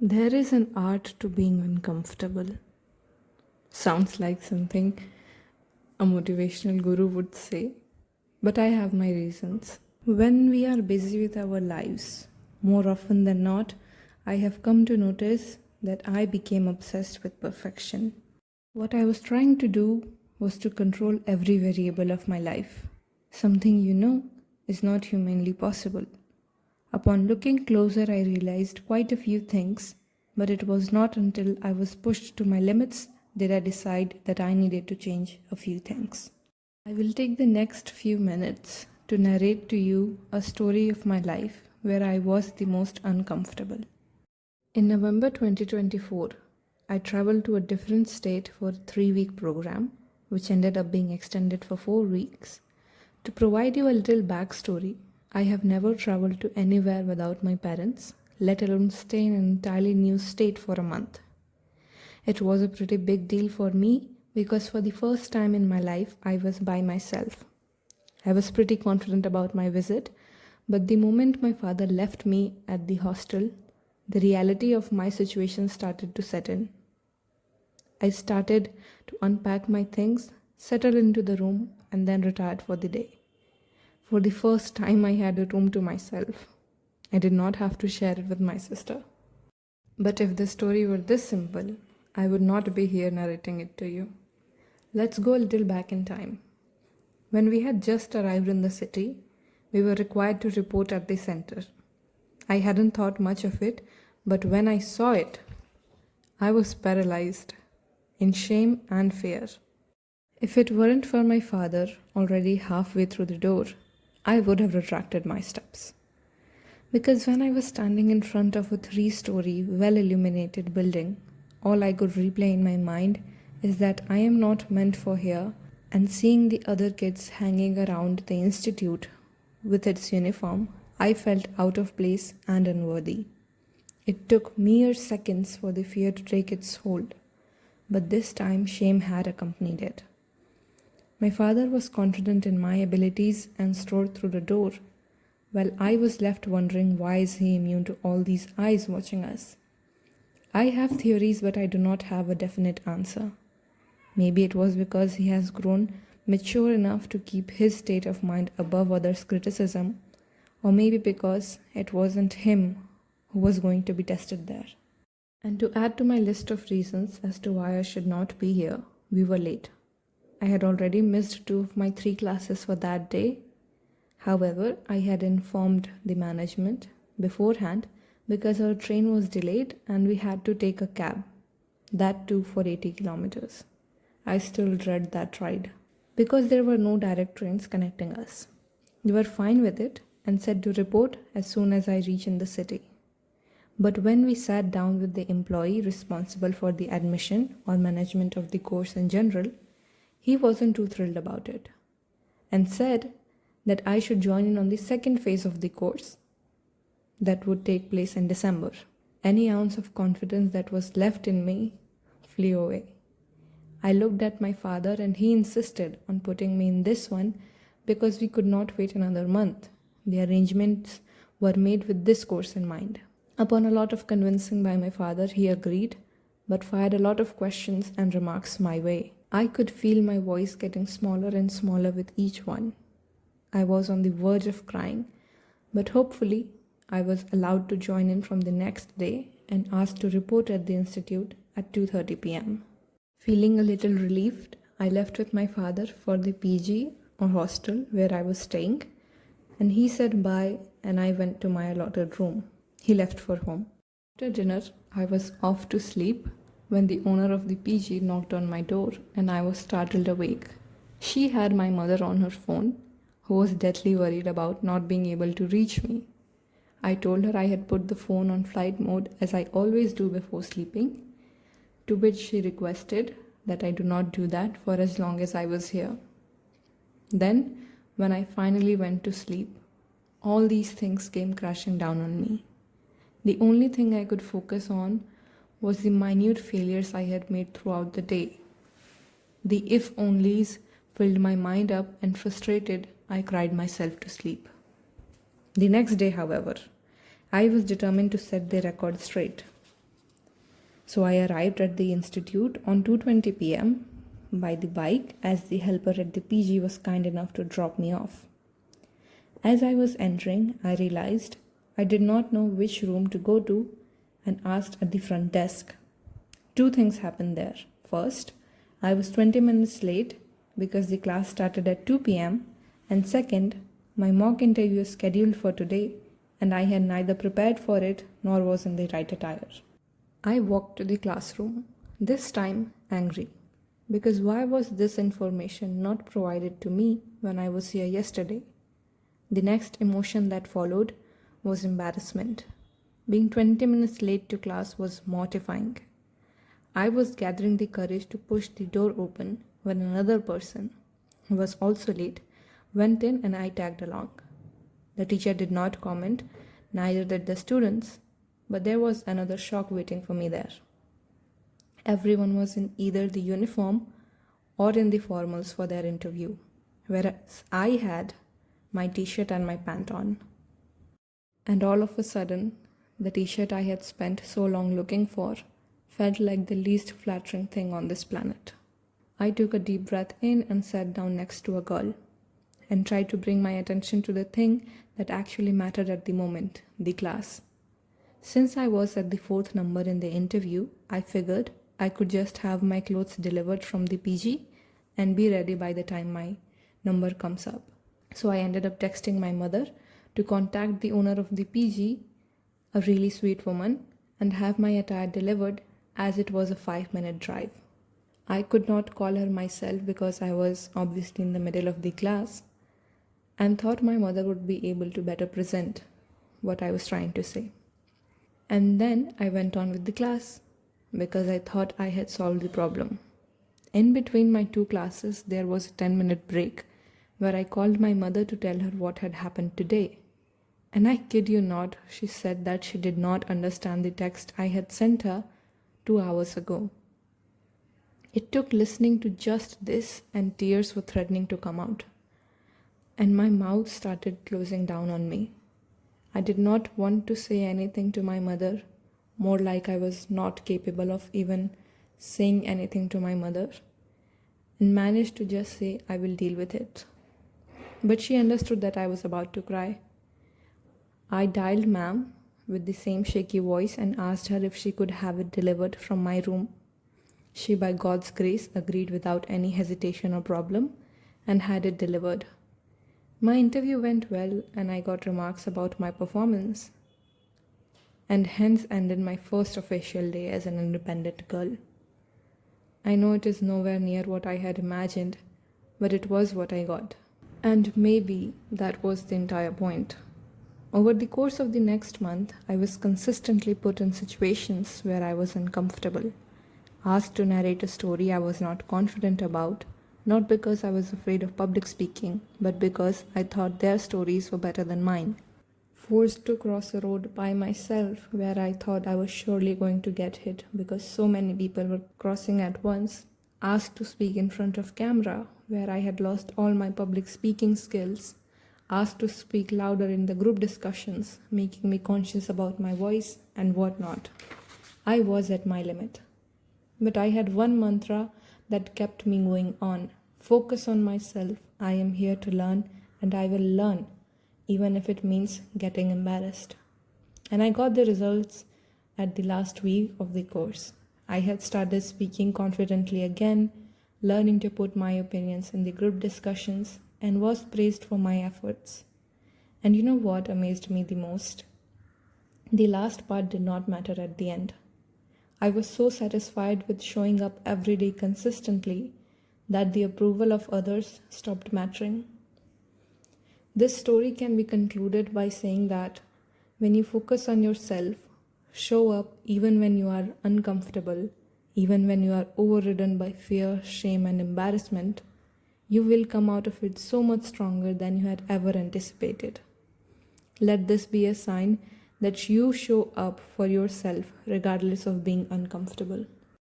There is an art to being uncomfortable. Sounds like something a motivational guru would say, but I have my reasons. When we are busy with our lives, more often than not, I have come to notice that I became obsessed with perfection. What I was trying to do was to control every variable of my life, something is not humanly possible. Upon looking closer, I realized quite a few things, but it was not until I was pushed to my limits did I decide that I needed to change a few things. I will take the next few minutes to narrate to you a story of my life where I was the most uncomfortable. In November 2024, I traveled to a different state for a 3-week program, which ended up being extended for 4 weeks. To provide you a little backstory, I have never traveled to anywhere without my parents, let alone stay in an entirely new state for a month. It was a pretty big deal for me because for the first time in my life, I was by myself. I was pretty confident about my visit, but the moment my father left me at the hostel, the reality of my situation started to set in. I started to unpack my things, settle into the room, and then retired for the day. For the first time, I had a room to myself. I did not have to share it with my sister. But if the story were this simple, I would not be here narrating it to you. Let's go a little back in time. When we had just arrived in the city, we were required to report at the center. I hadn't thought much of it, but when I saw it, I was paralyzed in shame and fear. If it weren't for my father already halfway through the door, I would have retracted my steps. Because when I was standing in front of a 3-story, well illuminated building, all I could replay in my mind is that I am not meant for here, and seeing the other kids hanging around the institute with its uniform, I felt out of place and unworthy. It took mere seconds for the fear to take its hold, but this time shame had accompanied it. My father was confident in my abilities and strode through the door, while I was left wondering why is he immune to all these eyes watching us. I have theories, but I do not have a definite answer. Maybe it was because he has grown mature enough to keep his state of mind above others' criticism, or maybe because it wasn't him who was going to be tested there. And to add to my list of reasons as to why I should not be here, we were late. I had already missed 2 of my 3 classes for that day. However, I had informed the management beforehand because our train was delayed and we had to take a cab, that too for 80 kilometers. I still dread that ride because there were no direct trains connecting us. We were fine with it and said to report as soon as I reach in the city. But when we sat down with the employee responsible for the admission or management of the course in general, he wasn't too thrilled about it and said that I should join in on the second phase of the course that would take place in December. Any ounce of confidence that was left in me flew away. I looked at my father and he insisted on putting me in this one because we could not wait another month. The arrangements were made with this course in mind. Upon a lot of convincing by my father, he agreed, but fired a lot of questions and remarks my way. I could feel my voice getting smaller and smaller with each one. I was on the verge of crying, but hopefully I was allowed to join in from the next day and asked to report at the institute at 2:30 p.m. Feeling a little relieved, I left with my father for the PG or hostel where I was staying, and he said bye and I went to my allotted room. He left for home. After dinner, I was off to sleep when the owner of the PG knocked on my door and I was startled awake. She had my mother on her phone, who was deathly worried about not being able to reach me. I told her I had put the phone on flight mode as I always do before sleeping, to which she requested that I do not do that for as long as I was here. Then, when I finally went to sleep, all these things came crashing down on me. The only thing I could focus on was the minute failures I had made throughout the day. The if-onlys filled my mind up, and frustrated, I cried myself to sleep. The next day, however, I was determined to set the record straight. So I arrived at the institute on 2:20 p.m. by the bike as the helper at the PG was kind enough to drop me off. As I was entering, I realized I did not know which room to go to and asked at the front desk. Two things happened there. First, I was 20 minutes late because the class started at 2 p.m. And second, my mock interview was scheduled for today and I had neither prepared for it nor was in the right attire. I walked to the classroom, this time angry, because why was this information not provided to me when I was here yesterday? The next emotion that followed was embarrassment. Being 20 minutes late to class was mortifying. I was gathering the courage to push the door open when another person, who was also late, went in and I tagged along. The teacher did not comment, neither did the students, but there was another shock waiting for me there. Everyone was in either the uniform or in the formals for their interview, whereas I had my t-shirt and my pant on. And all of a sudden, the t-shirt I had spent so long looking for felt like the least flattering thing on this planet. I took a deep breath in and sat down next to a girl and tried to bring my attention to the thing that actually mattered at the moment, the class. Since I was at the fourth number in the interview, I figured I could just have my clothes delivered from the PG and be ready by the time my number comes up. So I ended up texting my mother to contact the owner of the PG, a really sweet woman, and have my attire delivered as it was a 5-minute drive. I could not call her myself because I was obviously in the middle of the class and thought my mother would be able to better present what I was trying to say. And then I went on with the class because I thought I had solved the problem. In between my two classes, there was a 10-minute break where I called my mother to tell her what had happened today. And I kid you not, she said that she did not understand the text I had sent her 2 hours ago. It took listening to just this and tears were threatening to come out. And my mouth started closing down on me. I did not want to say anything to my mother, more like I was not capable of even saying anything to my mother, and managed to just say, I will deal with it. But she understood that I was about to cry. I dialed ma'am with the same shaky voice and asked her if she could have it delivered from my room. She, by God's grace, agreed without any hesitation or problem and had it delivered. My interview went well and I got remarks about my performance, and hence ended my first official day as an independent girl. I know it is nowhere near what I had imagined, but it was what I got. And maybe that was the entire point. Over the course of the next month, I was consistently put in situations where I was uncomfortable, asked to narrate a story I was not confident about, not because I was afraid of public speaking, but because I thought their stories were better than mine. Forced to cross a road by myself where I thought I was surely going to get hit because so many people were crossing at once. Asked to speak in front of camera where I had lost all my public speaking skills. Asked to speak louder in the group discussions, making me conscious about my voice and whatnot. I was at my limit. But I had one mantra that kept me going on. Focus on myself. I am here to learn and I will learn, even if it means getting embarrassed. And I got the results at the last week of the course. I had started speaking confidently again, learning to put my opinions in the group discussions, and was praised for my efforts. And you know what amazed me the most? The last part did not matter at the end. I was so satisfied with showing up every day consistently that the approval of others stopped mattering. This story can be concluded by saying that when you focus on yourself, show up even when you are uncomfortable, even when you are overridden by fear, shame, and embarrassment, you will come out of it so much stronger than you had ever anticipated. Let this be a sign that you show up for yourself regardless of being uncomfortable.